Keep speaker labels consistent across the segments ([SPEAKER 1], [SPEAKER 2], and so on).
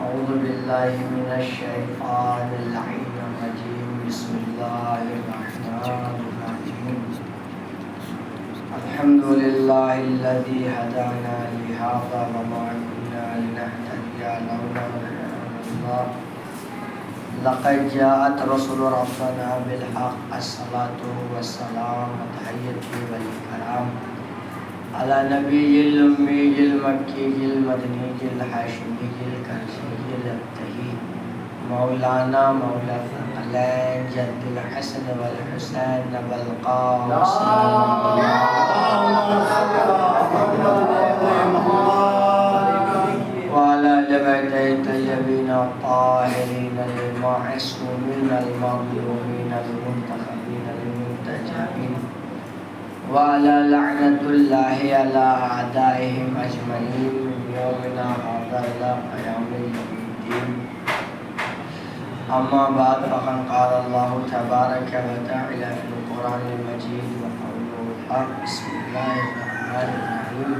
[SPEAKER 1] أعوذ بالله من الشيطان اللعين الرجيم بسم الله الرحمن الرحيم الحمد لله الذي هدانا لهذا وما كنا لنهتدي لولا أن هدانا الله لقد جاءت رسل ربنا بالحق الصلاة والسلام وتحية والإكرام على نبي الأمي المكي المدني الحاشمي الكرشي الابتهي مولانا مولا الثقلين جد الحسن والحسين والقاسم وعلى آل بيته الطيبين الطاهرين المعصومين المظلومين المنتخبين المنتجبين وعلى لعنة الله على أعدائهم أجمعين من يومنا هذا إلى قيام الدين أما بعد فقد قال الله تبارك وتعالى في القرآن المجيد وقوله الحق بسم الله الرحمن الرحيم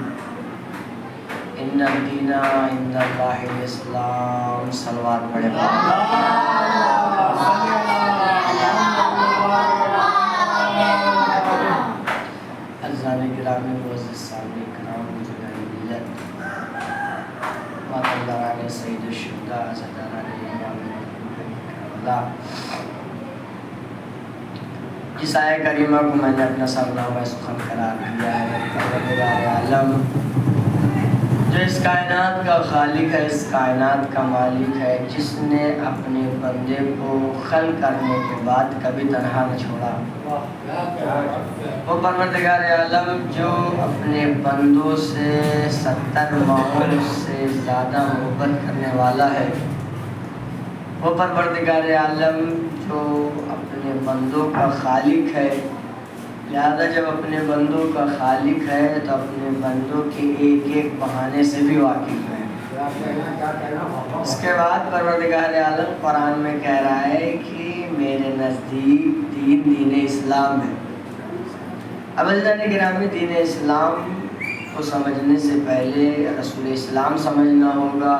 [SPEAKER 1] إن الدين عند الله الإسلام صلوات پڑھے عزیزان گرامی معزز سامعین کرام بزرگان ملت ماتمداران سید الشہداء عزاداران امام کربلا جس آیہ کریمہ کو میں نے اپنا سرنامہ سخن قرار دیا ہے پروردگار عالم جو اس کائنات کا خالق ہے اس کائنات کا مالک ہے جس نے اپنے بندے کو خلق کرنے کے بعد کبھی تنہا نہ چھوڑا وہ پروردگار عالم جو اپنے بندوں سے 70 ماحول سے زیادہ محبت کرنے والا ہے وہ پروردگار عالم جو اپنے بندوں کا خالق ہے لہذا جب اپنے بندوں کا خالق ہے تو اپنے بندوں کے ایک ایک بہانے سے بھی واقف ہے اس کے بعد پروردگار عالم قرآن میں کہہ رہا ہے کہ میرے نزدیک دین اسلام ہے۔ اب عزیزان گرامی دین اسلام کو سمجھنے سے پہلے رسول اسلام سمجھنا ہوگا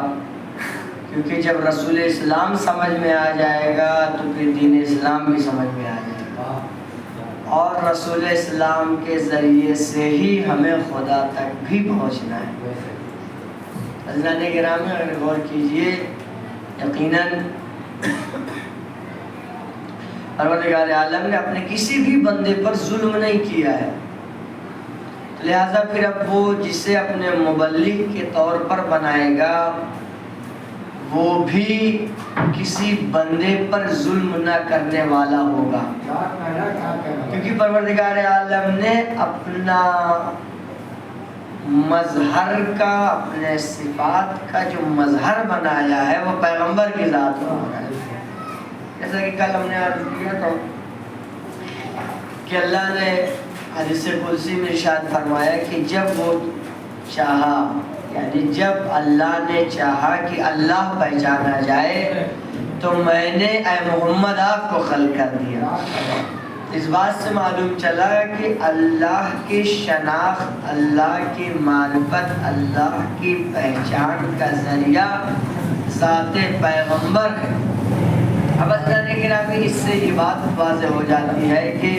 [SPEAKER 1] کیونکہ جب رسول اسلام سمجھ میں آ جائے گا تو پھر دین اسلام بھی سمجھ میں آ جائے گا اور رسول اسلام کے ذریعے سے ہی ہمیں خدا تک بھی پہنچنا ہے۔ عزیزان گرامی اگر غور کیجئے یقیناً پروردگار عالم نے اپنے کسی بھی بندے پر ظلم نہیں کیا ہے لہذا پھر اب وہ جسے اپنے مبلغ کے طور پر بنائے گا وہ بھی کسی بندے پر ظلم نہ کرنے والا ہوگا کیونکہ پروردگار عالم نے اپنا مظہر کا اپنے صفات کا جو مظہر بنایا ہے وہ پیغمبر کی ذات ہوگا جیسا کہ کل ہم نے عرض کیا تھا کہ اللہ نے حدیث قدسی میں ارشاد فرمایا کہ جب وہ چاہا یعنی جب اللہ نے چاہا کہ اللہ پہچانا جائے تو میں نے اے محمد آپ کو خلق کر دیا۔ اس بات سے معلوم چلا کہ اللہ کی شناخت اللہ کی معرفت اللہ کی پہچان کا ذریعہ ذات پیغمبر ہے۔ اب عزیزان گرامی اس سے یہ بات واضح ہو جاتی ہے کہ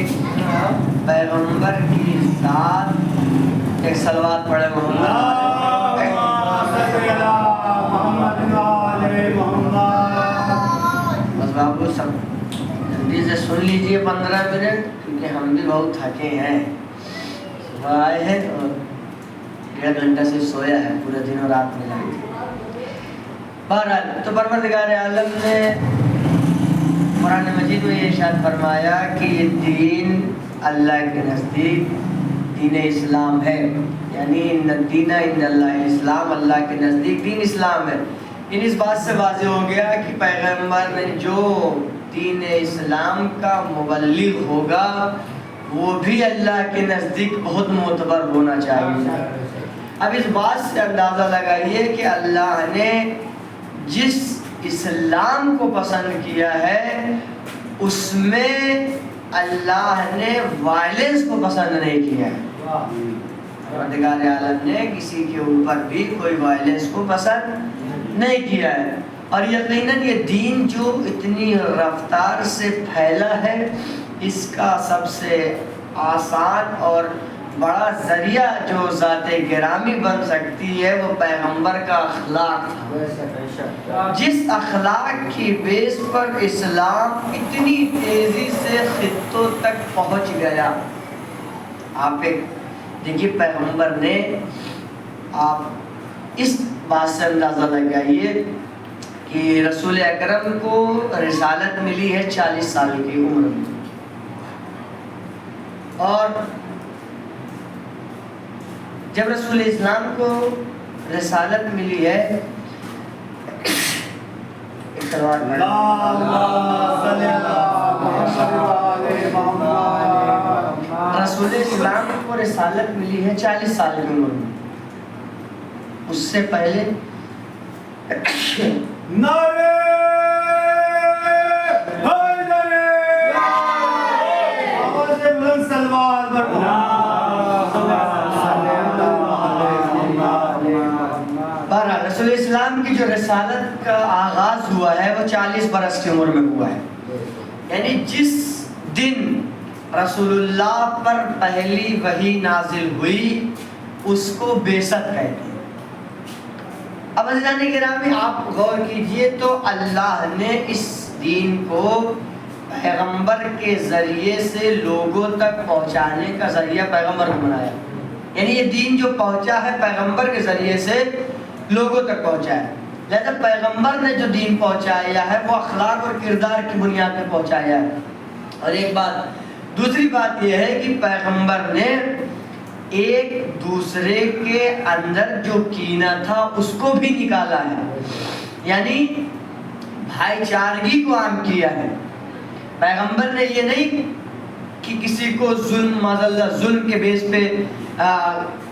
[SPEAKER 1] پیغمبر کی ذات ایک صلوات پڑھے محمد بس بابو سب جلدی سے سن لیجئے 15 منٹ کیونکہ ہم بھی بہت تھکے ہیں صبح آئے ہیں اور 1.5 گھنٹہ سے سویا ہے پورے دن اور رات میں لگے بہرحال تو پروردگار عالم نے قرآن مجید میں یہ ارشاد فرمایا کہ یہ دین اللہ کے نزدیک دین اسلام ہے یعنی ان الدین عند اللہ اسلام اللہ کے نزدیک دین اسلام ہے۔ اس بات سے واضح ہو گیا کہ پیغمبر نے جو دین اسلام کا مبلغ ہوگا وہ بھی اللہ کے نزدیک بہت معتبر ہونا چاہیے۔ اب اس بات سے اندازہ لگائیے کہ اللہ نے جس اسلام کو پسند کیا ہے اس میں اللہ نے وائلنس کو پسند نہیں کیا ہے. پروردگار عالم نے کسی کے اوپر بھی کوئی وائلنس کو پسند نہیں کیا ہے. اور یقیناً یہ دین جو اتنی رفتار سے پھیلا ہے، اس کا سب سے آسان اور بڑا ذریعہ جو ذات گرامی بن سکتی ہے وہ پیغمبر کا اخلاق تھا. جس اخلاق کی بیس پر اسلام اتنی تیزی سے خطوں تک پہنچ گیا. آپ ایک دیکھیے پیغمبر نے، آپ اس بات سے اندازہ لگائیے کہ رسول اکرم کو رسالت ملی ہے 40 سال کی عمر میں، اور جب رسول اسلام کو رسالت ملی ہے، رسول اسلام کو رسالت ملی ہے 40 سال کی عمر میں. اس سے پہلے رسول اسلام کی جو رسالت کا آغاز ہوا ہے وہ 40 برس کی عمر میں ہوا ہے. یعنی جس دن رسول اللہ پر پہلی وحی نازل ہوئی اس کو بعثت کہتے ہیں. اب عزیزان گرامی آپ غور کیجئے تو اللہ نے اس دین کو پیغمبر کے ذریعے سے لوگوں تک پہنچانے کا ذریعہ پیغمبر کو بنایا. یعنی یہ دین جو پہنچا ہے پیغمبر کے ذریعے سے لوگوں تک پہنچا ہے. لہذا پیغمبر نے جو دین پہنچایا ہے وہ اخلاق اور کردار کی بنیاد پہ پہنچایا ہے. اور ایک بات، دوسری بات یہ ہے کہ پیغمبر نے ایک دوسرے کے اندر جو کینہ تھا اس کو بھی نکالا ہے، یعنی بھائی چارگی کو عام کیا ہے. پیغمبر نے یہ نہیں کہ کسی کو ظلم کے بیس پہ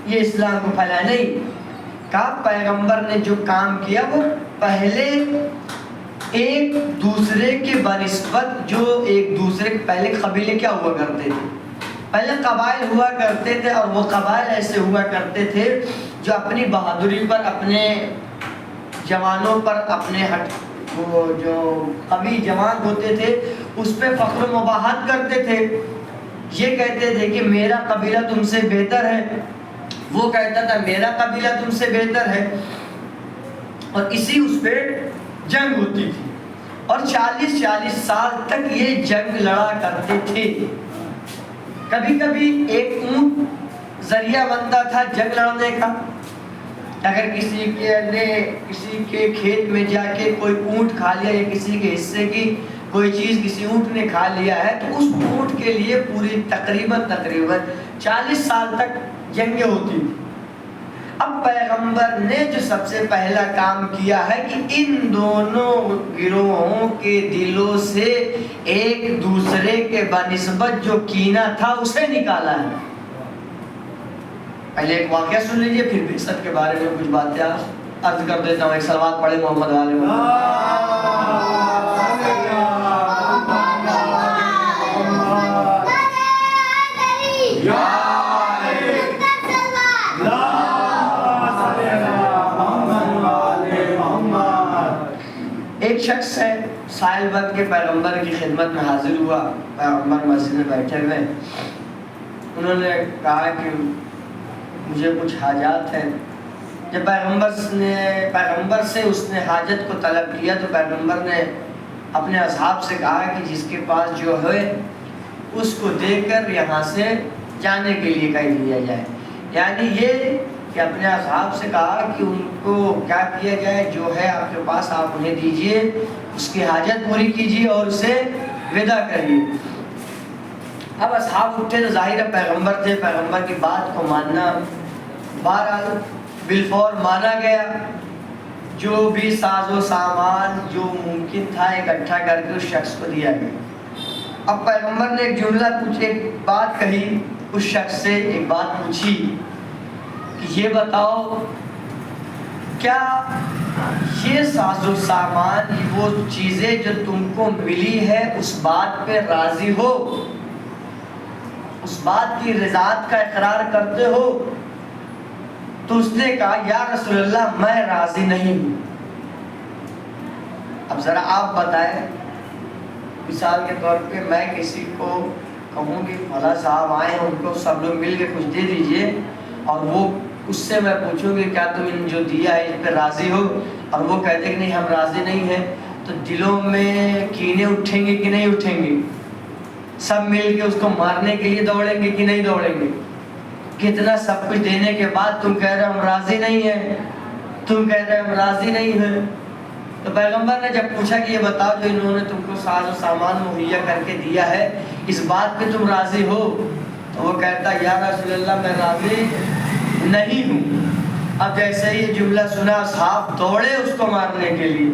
[SPEAKER 1] یہ اسلام کو پھیلایا، نہیں کہا. پیغمبر نے جو کام کیا وہ پہلے ایک دوسرے کے بنسبت، جو ایک دوسرے کے پہلے قبیلے کیا ہوا کرتے تھے، پہلے قبائل ہوا کرتے تھے، اور وہ قبائل ایسے ہوا کرتے تھے جو اپنی بہادری پر، اپنے جوانوں پر، اپنے وہ جو قوی جوان ہوتے تھے اس پہ فخر و مباحت کرتے تھے. یہ کہتے تھے کہ میرا قبیلہ تم سے بہتر ہے، وہ کہتا تھا میرا قبیلہ تم سے بہتر ہے، اور اسی اس پہ جنگ ہوتی تھی. اور 40 سال تک یہ جنگ لڑا کرتے تھے. کبھی کبھی ایک اونٹ ذریعہ بنتا تھا جنگ لڑنے کا. اگر کسی کے کھیت میں جا کے کوئی اونٹ کھا لیا، یا کسی کے حصے کی کوئی چیز کسی اونٹ نے کھا لیا ہے، تو اس اونٹ کے لیے پوری تقریباً 40 سال تک جنگیں ہوتی تھی. اب پیغمبر نے جو سب سے پہلا کام کیا ہے کہ ان دونوں گروہوں کے دلوں سے ایک دوسرے کے بنسبت جو کینہ تھا اسے نکالا ہے. پہلے ایک واقعہ سن لیجئے، پھر بعثت کے بارے میں کچھ باتیں عرض کر دیتا ہوں. ایک صلوات پڑھے محمد علیہ ایک شخص ہے سائل بن کے پیغمبر کی خدمت میں حاضر ہوا. پیغمبر مسجد میں بیٹھے ہوئے، انہوں نے کہا کہ مجھے کچھ حاجات ہیں. جب پیغمبر سے اس نے حاجت کو طلب کیا تو پیغمبر نے اپنے اصحاب سے کہا کہ جس کے پاس جو ہے اس کو دے کر یہاں سے جانے کے لیے کہہ دیا جائے. یعنی یہ کہ اپنے اصحاب سے کہا کہ ان کو کیا کیا جائے، جو ہے آپ کے پاس آپ انہیں دیجئے، اس کی حاجت پوری کیجئے اور اسے ودا کریے. اب اصحاب اٹھے تو ظاہر پیغمبر تھے، پیغمبر کی بات کو ماننا، بہرحال بالفور مانا گیا. جو بھی ساز و سامان جو ممکن تھا اکٹھا کر کے اس شخص کو دیا گیا. اب پیغمبر نے ایک جملہ ایک بات کہی، اس شخص سے ایک بات پوچھی کہ یہ بتاؤ کیا یہ ساز و سامان، وہ چیزیں جو تم کو ملی ہے اس بات پہ راضی ہو اس بات کی رضاعت کا اقرار کرتے ہو؟ تو اس نے کہا یا رسول اللہ میں راضی نہیں ہوں۔ اب ذرا آپ بتائیں، مثال کے طور پہ میں کسی کو کہوں کہ فلاں صاحب آئے ہیں، ان کو سب لوگ مل کے کچھ دے دیجئے، اور وہ اس سے میں پوچھوں کہ کیا تم ان جو دیا ہے اس پہ راضی ہو، اور وہ کہتے کہ نہیں ہم راضی نہیں ہیں، تو دلوں میں کینے اٹھیں گے کہ نہیں اٹھیں گے؟ سب مل کے اس کو مارنے کے لیے دوڑیں گے کہ نہیں دوڑیں گے؟ کتنا سب کچھ دینے کے بعد تم کہہ رہے ہم راضی نہیں ہیں، تم کہہ رہے ہم راضی نہیں ہیں۔ تو پیغمبر نے جب پوچھا کہ یہ بتاؤ جو انہوں نے تم کو ساز و سامان مہیا کر کے دیا ہے، اس بات پہ تم راضی ہو؟ تو وہ کہتا یا رسول اللہ میں راضی نہیں ہوں۔ اب جیسے یہ جملہ سنا اصحاب دوڑے اس کو مارنے کے لیے،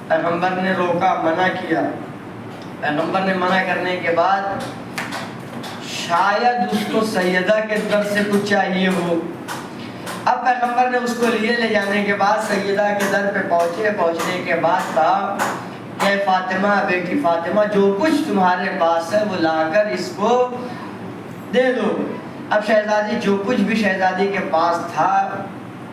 [SPEAKER 1] پیغمبر نے روکا، منع کیا۔ پیغمبر نے منع کرنے کے بعد شاید اس کو سیدہ کے در سے کچھ چاہیے ہو۔ اب پیغمبر نے اس کو لے جانے کے بعد سیدہ کے در پہ پہنچنے کے بعد کہا کہ فاطمہ بیٹی فاطمہ جو کچھ تمہارے پاس ہے وہ لا کر اس کو دے دو۔ اب شہزادی جو کچھ بھی شہزادی کے پاس تھا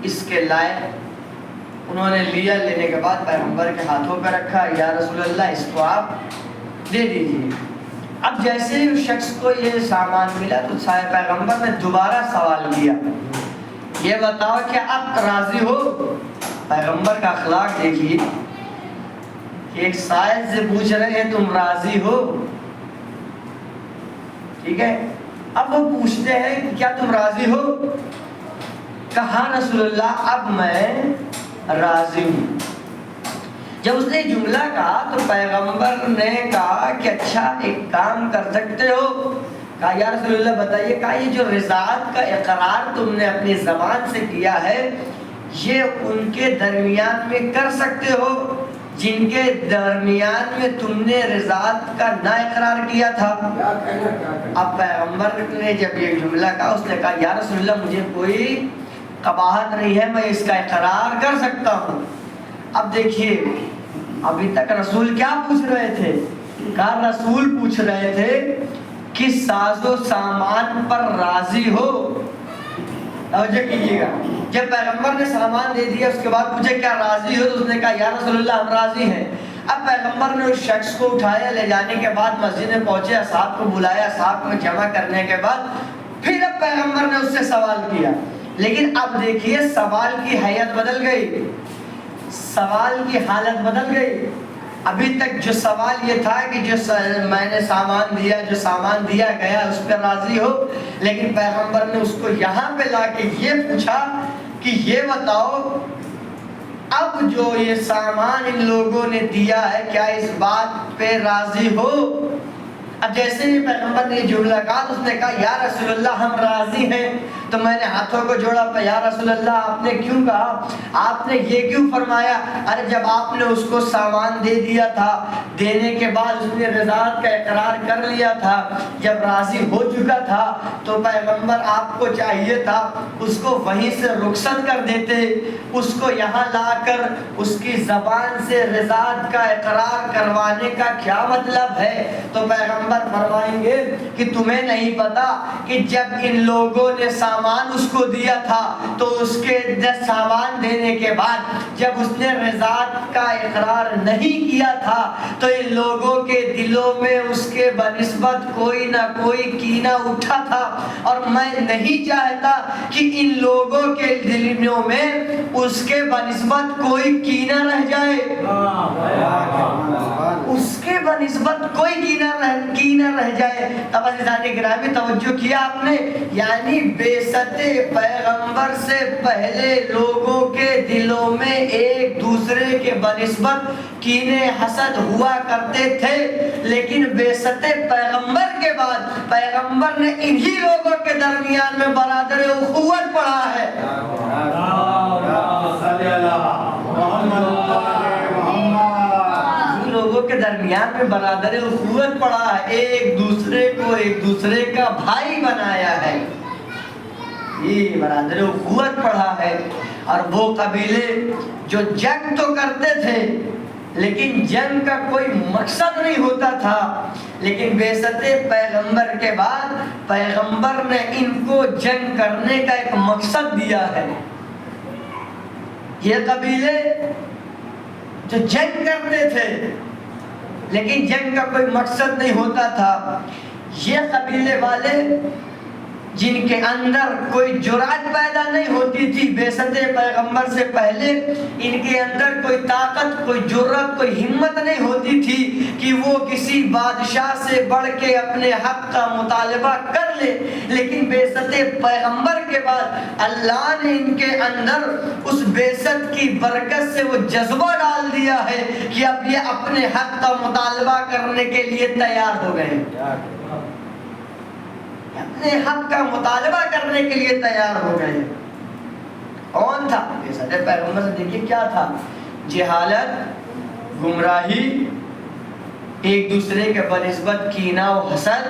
[SPEAKER 1] اس کے لائق انہوں نے لیا، لینے کے بعد پیغمبر کے ہاتھوں پہ رکھا، یا رسول اللہ اس کو آپ دے دیجیے۔ اب جیسے ہی اس شخص کو یہ سامان ملا تو پیغمبر نے دوبارہ سوال کیا، یہ بتاؤ کہ آپ راضی ہو؟ پیغمبر کا اخلاق دیکھیے کہ ایک سائل سے پوچھ رہے ہیں تم راضی ہو؟ ٹھیک ہے، اب وہ پوچھتے ہیں کہ کیا تم راضی ہو؟ کہا رسول اللہ اب میں راضی ہوں۔ جب اس نے جملہ کہا تو پیغمبر نے کہا کہ اچھا ایک کام کر سکتے ہو؟ کہا یا رسول اللہ بتائیے۔ کہا یہ جو رضاعت کا اقرار تم نے اپنی زبان سے کیا ہے یہ ان کے درمیان میں کر سکتے ہو جن کے درمیان میں تم نے رضاعت کا نہ اقرار کیا تھا؟ اب پیغمبر نے جب یہ جملہ کہا اس نے کہا یا رسول اللہ مجھے کوئی قباحت نہیں ہے، میں اس کا اقرار کر سکتا ہوں۔ اب دیکھیے ابھی تک رسول کیا پوچھ رہے تھے؟ کہا رسول پوچھ رہے تھے کہ ساز و سامان پر راضی ہو؟ توجہ کیجیے گا، جب پیغمبر نے سامان دے دیا اس کے بعد پوچھے کیا راضی ہو تو اس نے کہا یا رسول اللہ ہم راضی ہیں۔ اب پیغمبر نے اس شخص کو اٹھایا، لے جانے کے بعد مسجد میں پہنچے، اصحاب کو بلایا، اصحاب کو جمع کرنے کے بعد پھر اب پیغمبر نے اس سے سوال کیا، لیکن اب دیکھیے سوال کی حیت بدل گئی، سوال کی حالت بدل گئی۔ ابھی تک جو سوال یہ تھا کہ جو میں نے سامان دیا، جو سامان دیا گیا اس پہ راضی ہو، لیکن پیغمبر نے اس کو یہاں پہ لا کے یہ پوچھا کہ یہ بتاؤ اب جو یہ سامان ان لوگوں نے دیا ہے کیا اس بات پہ راضی ہو؟ اب جیسے ہی پیغمبر نے یہ جملہ کہا تو اس نے کہا یا رسول اللہ ہم راضی ہیں۔ تو میں نے ہاتھوں کو جوڑا، یا رسول اللہ آپ نے کیوں کہا؟ آپ نے یہ کیوں فرمایا؟ ارے جب آپ نے اس کو سامان دے دیا تھا، دینے کے بعد اس نے رضاعت کا اقرار کر لیا تھا، جب راضی ہو چکا تھا تو پیغمبر آپ کو چاہیے تھا اس کو وہیں سے رخصت کر دیتے، اس کو یہاں لا کر اس کی زبان سے رضاعت کا اقرار کروانے کا کیا مطلب ہے؟ تو پیغمبر فرمائیں گے کہ تمہیں نہیں پتا کہ جب ان لوگوں نے سامان اس کو دیا تھا تو اس کے سامان دینے کے بعد جب اس نے رضاعت کا اقرار نہیں کیا تھا تو ان لوگوں کے دلوں میں اس کے بنسبت کوئی نہ کوئی کینہ اٹھا تھا، اور میں نہیں چاہتا کہ ان لوگوں کے دلوں میں اس کے بنسبت کوئی کینہ رہ جائے، اس کے بنسبت کوئی کینہ رہ جائے۔ تب عزیزان گرامی توجہ کیا آپ نے، یعنی بعثت پیغمبر سے پہلے لوگوں کے دلوں میں ایک دوسرے کے بنسبت کینے حسد ہوا کرتے تھے، لیکن بعثت پیغمبر کے بعد پیغمبر نے انہی لوگوں کے درمیان میں برادر اخوت پڑھا ہے۔ لوگوں کے درمیان میں برادر اخوت پڑھا ہے، ایک دوسرے کو ایک دوسرے کا بھائی بنایا ہے، یہ برادر اخوت پڑھا ہے۔ اور وہ قبیلے جو جنگ تو کرتے تھے لیکن جنگ کا کوئی مقصد نہیں ہوتا تھا، لیکن بعثت پیغمبر کے بعد پیغمبر نے ان کو جنگ کرنے کا ایک مقصد دیا ہے. یہ قبیلے جو جنگ کرتے تھے لیکن جنگ کا کوئی مقصد نہیں ہوتا تھا، یہ قبیلے والے جن کے اندر کوئی جرأت پیدا نہیں ہوتی تھی بعثت پیغمبر سے پہلے، ان کے اندر کوئی طاقت، کوئی جرأت، کوئی ہمت نہیں ہوتی تھی کہ وہ کسی بادشاہ سے بڑھ کے اپنے حق کا مطالبہ کر لے. لیکن بعثت پیغمبر کے بعد اللہ نے ان کے اندر اس بعثت کی برکت سے وہ جذبہ ڈال دیا ہے کہ اب یہ اپنے حق کا مطالبہ کرنے کے لیے تیار ہو گئے، اپنے حق کا مطالبہ کرنے کے لیے تیار ہو گئے. کون تھا بعثت پیغمبر سے؟ دیکھیے کیا تھا، جہالت، گمراہی، ایک دوسرے کے بنسبت کینہ و حسد،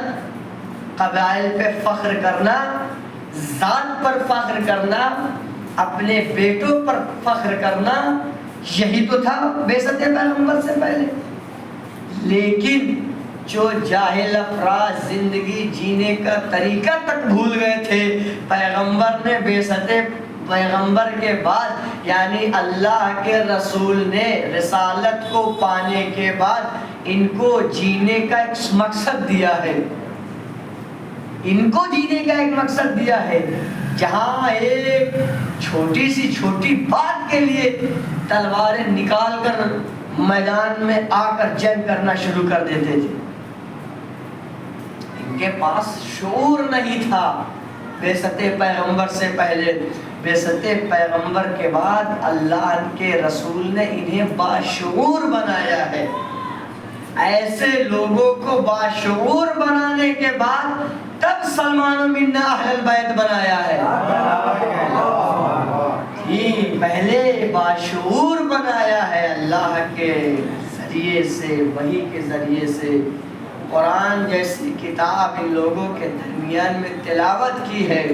[SPEAKER 1] قبائل پہ فخر کرنا، ذات پر فخر کرنا، اپنے بیٹوں پر فخر کرنا، یہی تو تھا بعثت پیغمبر سے پہلے. لیکن جو جاہل افراد زندگی جینے کا طریقہ تک بھول گئے تھے، پیغمبر نے بعثت پیغمبر کے بعد یعنی اللہ کے رسول نے رسالت کو پانے کے بعد ان کو جینے کا ایک مقصد دیا ہے، ان کو جینے کا ایک مقصد دیا ہے. جہاں ایک چھوٹی سی چھوٹی بات کے لیے تلواریں نکال کر میدان میں آ کر جنگ کرنا شروع کر دیتے تھے، ان کے پاس شعور نہیں تھا بعثت پیغمبر سے پہلے. بعثت پیغمبر کے بعد اللہ کے رسول نے انہیں باشعور بنایا ہے. ایسے لوگوں کو باشعور بنانے کے بعد تب سلمان منا اہل البیت بنایا ہے. پہلے باشعور بنایا ہے اللہ کے ذریعے سے، وحی کے ذریعے سے. قرآن جیسی کتاب ان لوگوں کے درمیان میں تلاوت کی ہے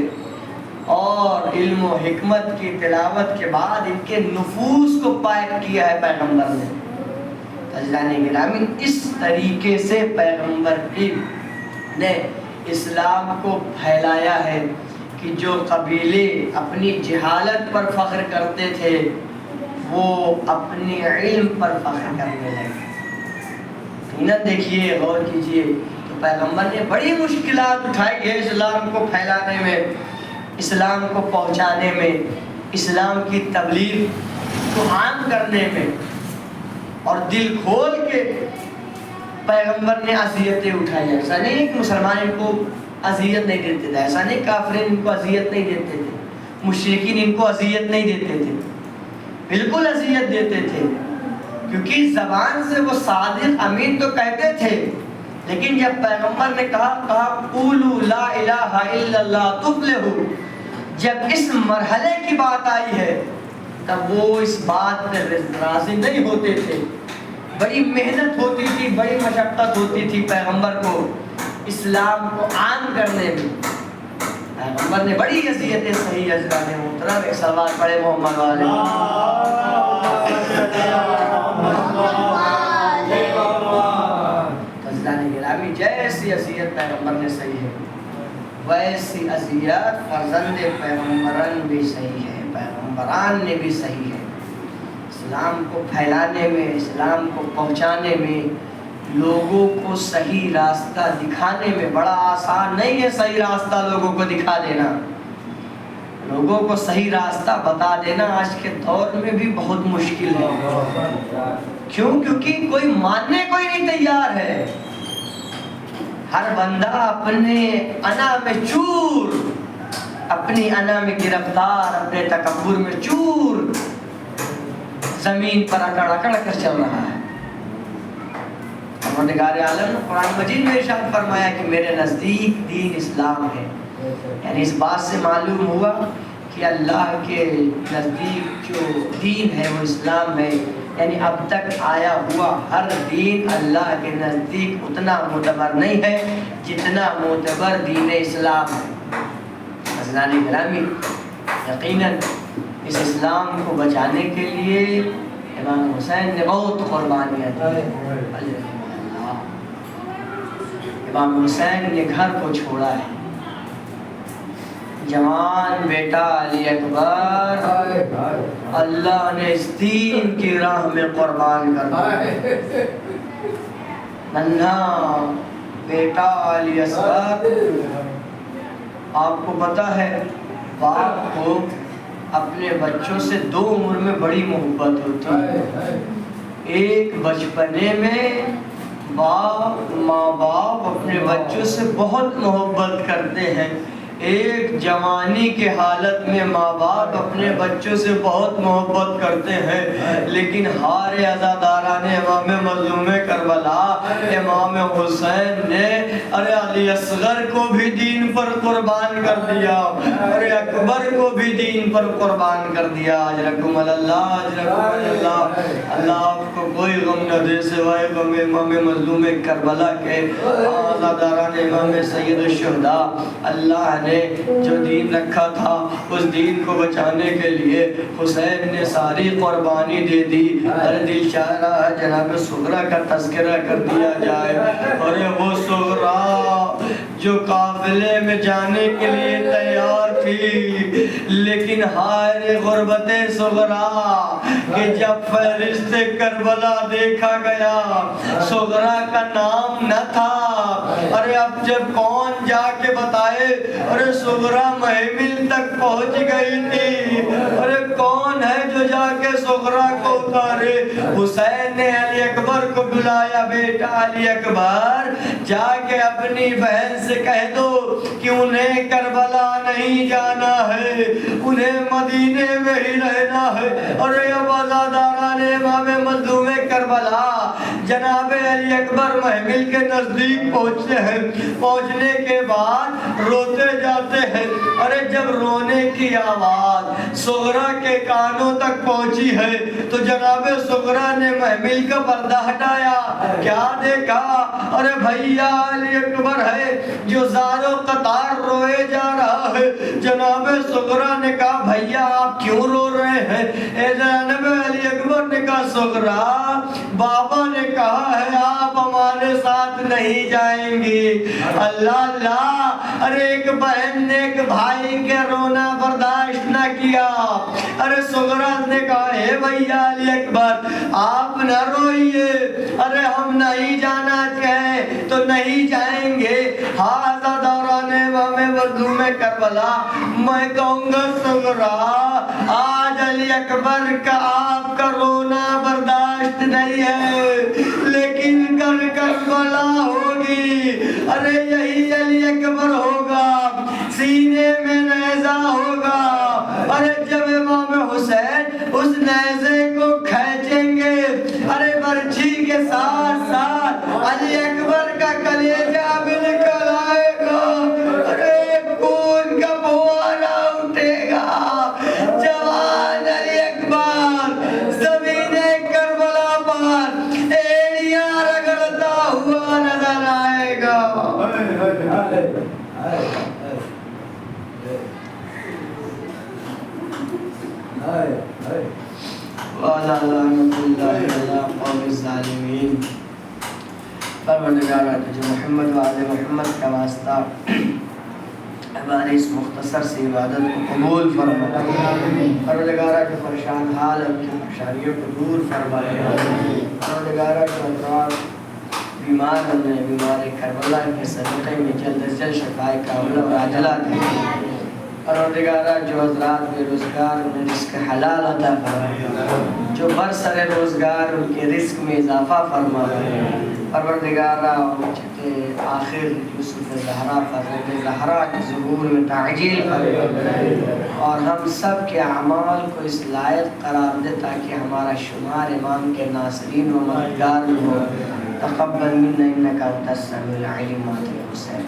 [SPEAKER 1] اور علم و حکمت کی تلاوت کے بعد ان کے نفوس کو پاک کیا ہے پیغمبر نے. عزیزان گرامی، اس طریقے سے پیغمبر نے اسلام کو پھیلایا ہے کہ جو قبیلے اپنی جہالت پر فخر کرتے تھے وہ اپنے علم پر فخر کرنے لگے. دیکھیے، غور کیجئے، تو پیغمبر نے بڑی مشکلات اٹھائی ہے اسلام کو پھیلانے میں، اسلام کو پہنچانے میں، اسلام کی تبلیغ کو عام کرنے میں، اور دل کھول کے پیغمبر نے اذیتیں اٹھائی. ایسا نہیں کہ مسلمان ان کو اذیت نہیں دیتے تھے، ایسا نہیں کافرین ان کو اذیت نہیں دیتے تھے، مشرکین ان کو اذیت نہیں دیتے تھے، بالکل اذیت دیتے تھے. کیونکہ زبان سے وہ صادق امین تو کہتے تھے، لیکن جب پیغمبر نے کہا قولوا لا الہ الا اللہ تفلحوا، جب اس مرحلے کی بات آئی ہے تب وہ اس بات پہ راضی نہیں ہوتے تھے. بڑی محنت ہوتی تھی، بڑی مشقت ہوتی تھی پیغمبر کو اسلام کو عام کرنے میں. پیغمبر نے بڑی اذیتیں صحیح حضرات محترم. ایک سلوات پڑھے محمد والے. حضرات گرامی، جیسی اذیت پیغمبر نے صحیح ہے ویسی اذیت فرزند پیغمبران بھی صحیح ہے، پیغمبران نے بھی صحیح ہے. اسلام کو پھیلانے میں، اسلام کو پہنچانے میں، لوگوں کو صحیح راستہ دکھانے میں بڑا آسان نہیں ہے. صحیح راستہ لوگوں کو دکھا دینا، لوگوں کو صحیح راستہ بتا دینا آج کے دور میں بھی بہت مشکل ہے. کیوں؟ کیونکہ کوئی ماننے کو ہی نہیں تیار ہے. ہر بندہ اپنے انا میں چور، اپنی انا میں گرفتار، اپنے تکبر میں چور، زمین پر اکڑ اکڑ کر چل رہا ہے. پروردگار عالم نے قرآن مجید میں ارشاد فرمایا کہ میرے نزدیک دین اسلام ہے. یعنی اس بات سے معلوم ہوا کہ اللہ کے نزدیک جو دین ہے وہ اسلام ہے. یعنی اب تک آیا ہوا ہر دین اللہ کے نزدیک اتنا معتبر نہیں ہے جتنا معتبر دین اسلام ہے. حضرات گرامی، یقیناً اس اسلام کو بچانے کے لیے امام حسین نے بہت قربانیاں دی. امام حسین نے گھر کو چھوڑا ہے، جوان بیٹا علی اکبر اللہ نے اس دین کی راہ میں قربان کر دیا۔ ننھا بیٹا علی اصغر، آپ کو پتا ہے باپ کو اپنے بچوں سے دو عمر میں بڑی محبت ہوتی ہے۔ ایک بچپنے میں ماں باپ اپنے بچوں سے بہت محبت کرتے ہیں، ایک جوانی کے حالت میں ماں باپ اپنے بچوں سے بہت محبت کرتے ہیں، لیکن ہار عزاداران امام مظلوم کربلا امام حسین نے ارے علی اصغر کو بھی دین پر قربان کر دیا، ارے اکبر کو بھی دین پر قربان کر دیا۔ اجرکم اللہ، اجرکم اللہ۔ اللہ آپ کو کوئی غم نہ دے سوائے غم امام مظلوم کربلا کے، عزاداران امام سید الشہداء۔ اللہ نے جو دین رکھا تھا اس دین کو بچانے کے لیے حسین نے ساری قربانی دے دی۔ ارے دل چاہ رہا ہے جناب صغرا کا تذکرہ کر دیا جائے، اور وہ صغرا جو قافلے میں جانے کے لیے تیار تھی، لیکن ہائے غربت صغرا کہ جب فہرست کربلا دیکھا گیا صغرا کا نام نہ تھا۔ ارے اب جب کون جا کے بتائے، ارے صغرا محمل تک پہنچ گئی تھی، ارے کون ہے جو جا کے صغرا کو اتارے؟ حسین نے علی اکبر کو بلایا، بیٹا علی اکبر جا کے اپنی بہن سے کہہ دو کہ انہیں کربلا نہیں جانا ہے، انہیں مدینے میں ہی رہنا ہے۔ اور اب عزاداران امام مظلوم کربلا جناب علی اکبر محمل کے نزدیک پہنچتے ہیں، پہنچنے کے بعد روتے جاتے ہیں۔ ارے جب رونے کی آواز صغرا کے کانوں تک پہنچی ہے تو جناب صغرا نے محمل کا پردہ ہٹایا، کیا دیکھا؟ ارے بھیا علی اکبر ہے جو زار و قطار روئے جا رہا ہے۔ جناب صغرا نے کہا بھیا آپ کیوں رو رہے ہیں؟ اے جناب علی اکبر نے کہا صغرا بابا نے کہا ہے آپ ہمارے ساتھ نہیں جائیں گی۔ اللہ اللہ، ارے ایک بہن نے ایک بھائی کے رونا برداشت نہ کیا۔ ارے صغرا نے کہا اے بھیا علی اکبر آپ نہ روئیے، ارے ہم نہیں جانا چاہیں تو نہیں جائیں گے۔ ہاذا دوران امام مظلوم کربلا، میں کہوں گا صغرا آج علی اکبر کا آپ کا رونا برداشت نہیں ہے، لیکن کل کربلا ہوگی، ارے یہی علی اکبر ہوگا، سینے میں نیزہ ہوگا۔ ارے جب امام حسین اس نیزے کو کھینچیں گے، ارے برچھی کے ساتھ ساتھ علی اکبر کا کلیجہ بھی نکل آئے گا، ارے خون کا فوارہ اٹھے گا، جوان علی اکبر زمین کربلا پر ایڑیاں رگڑتا ہوا نظر آئے گا۔ وَعَلَى لَعْنَةِ اللَّهِ عَلَى قَوْمِ الظَّالِمِينَ۔ پروردگارہ تجھے محمد وعلى محمد کا واسطہ ہماری اس مختصر سی عبادت کو قبول فرما، پروردگارہ جو پریشان حال اب کی پریشانیوں کو دور فرما، پروردگارہ جو افراد بیمار ہونے، بیمار کربلا کے صدقے میں جلد از جلد شفاء کاملہ اور عاجلہ دے، پروردگارہ جو حضرات بے روزگار انہیں رزق حلال عطا فرما، جو برسر روزگار ان کے رزق میں اضافہ فرما، پروردگارہ آخر یوسف زہرا فرزند زہرا کے ظہور میں تعجیل فرما، اور ہم سب کے اعمال کو اس لائق قرار دے تاکہ ہمارا شمار امام کے ناصرین و مددگار میں ہو۔ تقبل منا انک انت السمیع العلیم۔ حسین